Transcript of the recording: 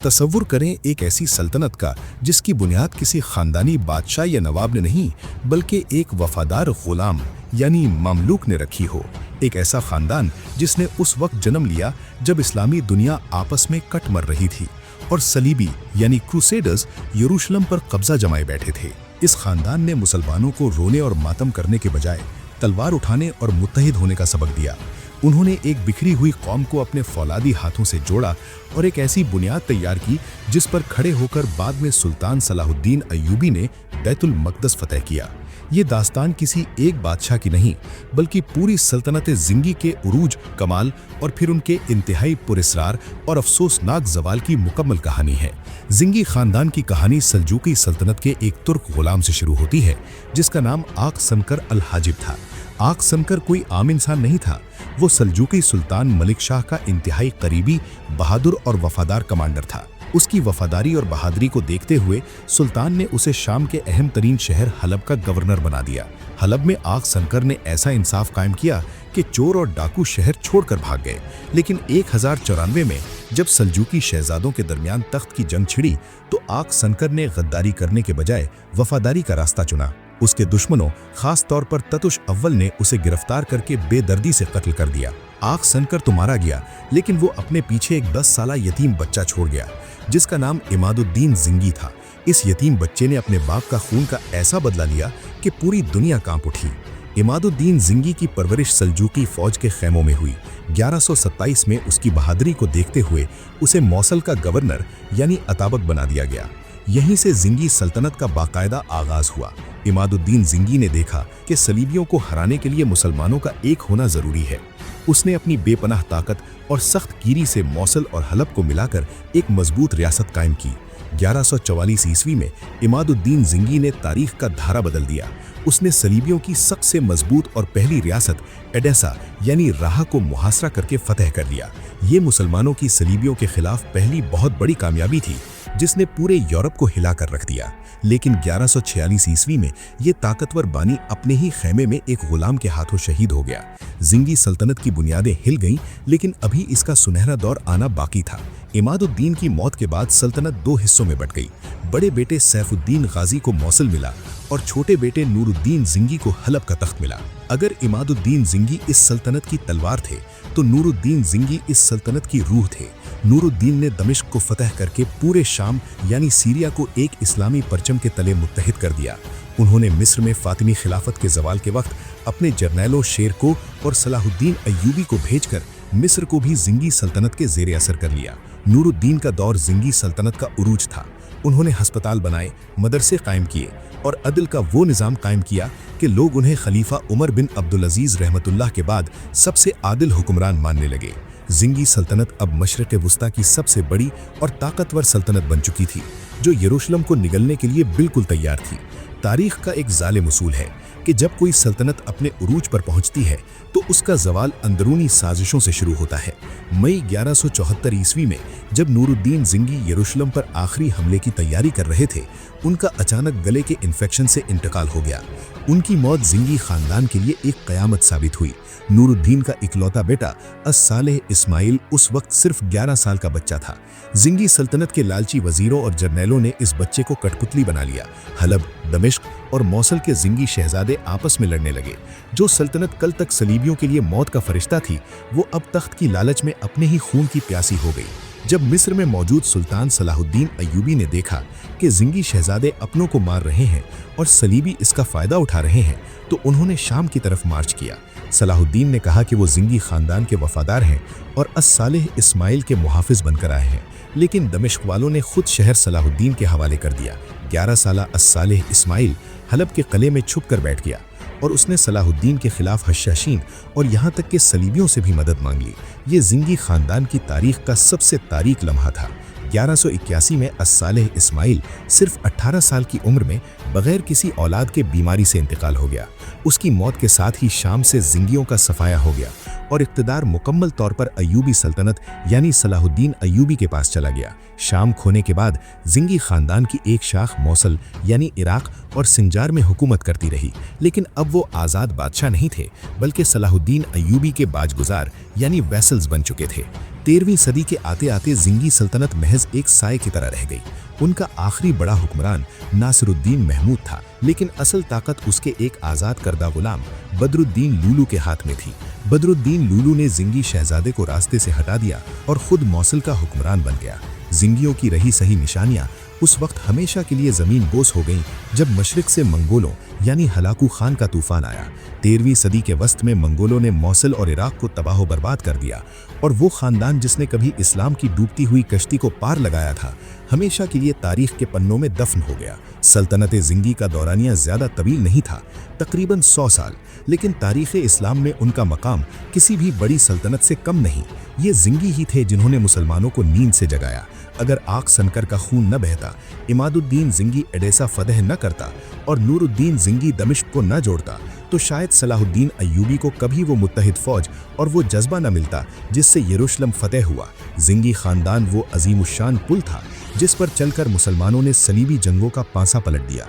तसव्वुर करें एक ऐसी सल्तनत का जिसकी बुनियाद किसी खानदानी बादशाह या नवाब ने नहीं बल्कि एक वफादार गुलाम यानी ममलूक ने रखी हो। एक ऐसा खानदान जिसने उस वक्त जन्म लिया जब इस्लामी दुनिया आपस में कट मर रही थी और सलीबी यानी क्रूसेडर्स यरूशलेम पर कब्जा जमाए बैठे थे। इस खानदान ने मुसलमानों को रोने और मातम करने के बजाय तलवार उठाने और मुत्तहिद होने का सबक दिया। उन्होंने एक बिखरी हुई कौम को अपने फौलादी हाथों से जोड़ा और एक ऐसी बुनियाद तैयार की जिस पर खड़े होकर बाद में सुल्तान सलाहुद्दीन अय्यूबी ने बैतुल मक़दस फतह किया। ये दास्तान किसी एक बादशाह की नहीं बल्कि पूरी सल्तनत ज़िंगी के उरूज, कमाल और फिर उनके इंतहाई पुरस्रार और अफसोसनाक ज़वाल की मुकम्मल कहानी है। ज़िंगी ख़ानदान की कहानी सल्जूकी सल्तनत के एक तुर्क गुलाम से शुरू होती है जिसका नाम आक संकर अल हाजिब था। आक संकर कोई आम इंसान नहीं था, वो सल्जूकी सुल्तान मलिक शाह का इंतहाई करीबी, बहादुर और वफादार कमांडर था। उसकी वफादारी और बहादुरी को देखते हुए सुल्तान ने उसे शाम के अहम तरीन शहर हलब का गवर्नर बना दिया। हलब में आक संकर ने ऐसा इंसाफ कायम किया कि चोर और डाकू शहर छोड़कर भाग गए। लेकिन 1094 में जब सल्जूकी शहजादों के दरमियान तख्त की जंग छिड़ी तो आक संकर ने गद्दारी करने के बजाय वफादारी का रास्ता चुना। उसके दुश्मनों, खास तौर पर ततुश अव्वल ने उसे गिरफ्तार करके बेदर्दी से कत्ल कर दिया। आक संकर तो मारा गया लेकिन वो अपने पीछे एक 10 साला यतीम बच्चा छोड़ गया जिसका नाम इमादुद्दीन ज़िंगी था। इस यतीम बच्चे ने अपने बाप का खून का ऐसा बदला लिया कि पूरी दुनिया कांप उठी। इमादुद्दीन ज़िंगी की परवरिश सल्जूकी फौज के खैमों में हुई। 1127 में उसकी बहादुरी को देखते हुए उसे मौसल का गवर्नर यानी अताबक बना दिया गया। यहीं से ज़िंगी सल्तनत का बाकायदा आगाज हुआ। इमादुद्दीन ज़िंगी ने देखा कि सलीबियों को हराने के लिए मुसलमानों का एक होना ज़रूरी है। उसने अपनी बेपनाह ताकत और सख्त कीरी से मौसल और हलब को मिलाकर एक मजबूत रियासत कायम की। 1144 ईस्वी में इमादुद्दीन ज़िंगी ने तारीख का धारा बदल दिया। उसने सलीबियों की सबसे मजबूत और पहली रियासत एडेसा यानी राह को मुहासरा करके फतह कर लिया। ये मुसलमानों की सलीबियों के खिलाफ पहली बहुत बड़ी कामयाबी थी जिसने पूरे यूरोप को हिलाकर रख दिया। लेकिन 1146 ईस्वी में ये ताकतवर बानी अपने ही खैमे में एक गुलाम के हाथों शहीद हो गया। ज़िंगी सल्तनत की बुनियादें हिल गईं लेकिन अभी इसका सुनहरा दौर आना बाकी था। इमादुद्दीन की मौत के बाद सल्तनत 2 हिस्सों में बंट गई। बड़े बेटे सैफुद्दीन गाजी को मौसल मिला और छोटे बेटे नूरुद्दीन ज़िंगी को हलब का तख्त मिला। अगर इमादुद्दीन ज़िंगी इस सल्तनत की तलवार थे तो नूरुद्दीन ज़िंगी इस सल्तनत की रूह थे। नूरुद्दीन ने दमिश्क को फतह करके पूरे शाम यानी सीरिया को एक इस्लामी परचम के तले मुत्तहिद कर दिया। उन्होंने मिस्र में फातिमी खिलाफत के ज़वाल के वक्त अपने जर्नैलों शेरको और सलाहुद्दीन अय्यूबी को भेजकर मिस्र को भी ज़िंगी सल्तनत के ज़ेरे असर कर लिया। नूरुद्दीन का दौर ज़िंगी सल्तनत का उरूज था। उन्होंने हस्पताल बनाए, मदरसे कायम किए और अदल का वो निज़ाम कायम किया कि लोग उन्हें खलीफा उमर बिन अब्दुल अजीज़ रहमतुल्लाह के बाद सबसे आदिल हुक्मरान मानने लगे। ज़िंगी सल्तनत अब मशरिक़ वुस्ता की सबसे बड़ी और ताकतवर सल्तनत बन चुकी थी जो यरूशलेम को निगलने के लिए बिल्कुल तैयार थी। तारीख़ का एक ज़ालिम उसूल है कि जब कोई सल्तनत अपने उरूज पर पहुंचती है तो उसका ज़वाल अंदरूनी साजिशों से शुरू होता है। मई 1174 ईस्वी में जब नूरुद्दीन ज़िंगी यरूशलेम पर आखिरी हमले की तैयारी कर रहे थे, उनका अचानक गले के इन्फेक्शन से इंतकाल हो गया। उनकी मौत ज़िंगी ख़ानदान के लिए एक क़यामत साबित हुई। नूरुद्दीन का इकलौता बेटा अस-सालेह इस्माइल उस वक्त सिर्फ 11 साल का बच्चा था। ज़िंगी सल्तनत के लालची वज़ीरों और जर्नैलों ने इस बच्चे को कठपुतली बना लिया। हलब, दमिश्क और मौसल के ज़िंगी शहजादे आपस में लड़ने लगे। जो सल्तनत कल तक सलीबियों के लिए मौत का फरिश्ता थी वो अब तख्त की लालच में अपने ही खून की प्यासी हो गई। जब मिस्र में मौजूद सुल्तान सलाहुद्दीन अय्यूबी ने देखा कि ज़िंगी शहजादे अपनों को मार रहे हैं और सलीबी इसका फ़ायदा उठा रहे हैं तो उन्होंने शाम की तरफ मार्च किया। सलाहुद्दीन ने कहा कि वो ज़िंगी ख़ानदान के वफ़ादार हैं और अस-सालेह इस्माइल के मुहाफ़िज़ बनकर आए हैं, लेकिन दमिश्क वालों ने खुद शहर सलाहुद्दीन के हवाले कर दिया। 11 साला अस-सालेह इस्माइल हलब के किले में छुप कर बैठ गया और उसने सलाहुद्दीन के खिलाफ हश्शाशीन और यहाँ तक कि सलीबियों से भी मदद मांग ली। ये ज़िंगी ख़ानदान की तारीख़ का सबसे तारीक लम्हा था। 1181 में अस-सालेह इस्माइल सिर्फ 18 साल की उम्र में बग़ैर किसी औलाद के बीमारी से इंतकाल हो गया। उसकी मौत के साथ ही शाम से ज़िंगियों का सफाया हो गया और इक़्तिदार मुकम्मल तौर पर अय्यूबी सल्तनत यानी सलाहुद्दीन अय्यूबी के पास चला गया। शाम खोने के बाद ज़िंगी ख़ानदान की एक शाख मौसल यानी इराक़ और सिंजार में हुकूमत करती रही, लेकिन अब वो आज़ाद बादशाह नहीं थे बल्कि सलाहुद्दीन अय्यूबी के बाजगुजार यानी वैसल्स बन चुके थे। 13वीं सदी के आते आते ज़िंगी सल्तनत महज एक साए की तरह रह गई। उनका आखिरी बड़ा हुक्मरान नासिरुद्दीन महमूद था, लेकिन असल ताकत उसके एक आज़ाद करदा गुलाम बदरुद्दीन लूलू के हाथ में थी। बदरुद्दीन लूलू ने ज़िंगी शहजादे को रास्ते से हटा दिया और ख़ुद मौसल का हुक्मरान बन गया। ज़िंगियों की रही सही निशानियाँ उस वक्त हमेशा के लिए ज़मीन बोस हो गईं जब मशरिक़ से मंगोलों यानी हलाकू खान का तूफ़ान आया। 13वीं सदी के वस्त में मंगोलों ने मौसल और इराक़ को तबाह बर्बाद कर दिया और वो ख़ानदान जिसने कभी इस्लाम की डूबती हुई कश्ती को पार लगाया था, हमेशा के लिए तारीख़ के पन्नों में दफन हो गया। सल्तनत ज़िंगी का दौरानिया ज़्यादा तवील नहीं था, तकरीबन 100 साल, लेकिन तारीख़ इस्लाम में उनका मकाम किसी भी बड़ी सल्तनत से कम नहीं। ये ज़िंगी ही थे जिन्होंने मुसलमानों को नींद से जगाया। अगर आग सनकर का खून न बहता, इमादुद्दीन ज़िंगी एडेसा फतह न करता और नूरुद्दीन ज़िंगी दमिश्क को न जोड़ता, तो शायद सलाहुद्दीन अय्यूबी को कभी वो मुत्तहिद फ़ौज और वो जज्बा न मिलता जिससे यरूशलेम फतह हुआ। ज़िंगी ख़ानदान वो अज़ीमुश्शान पुल था जिस पर चलकर मुसलमानों ने सलीबी जंगों का पांसा पलट दिया।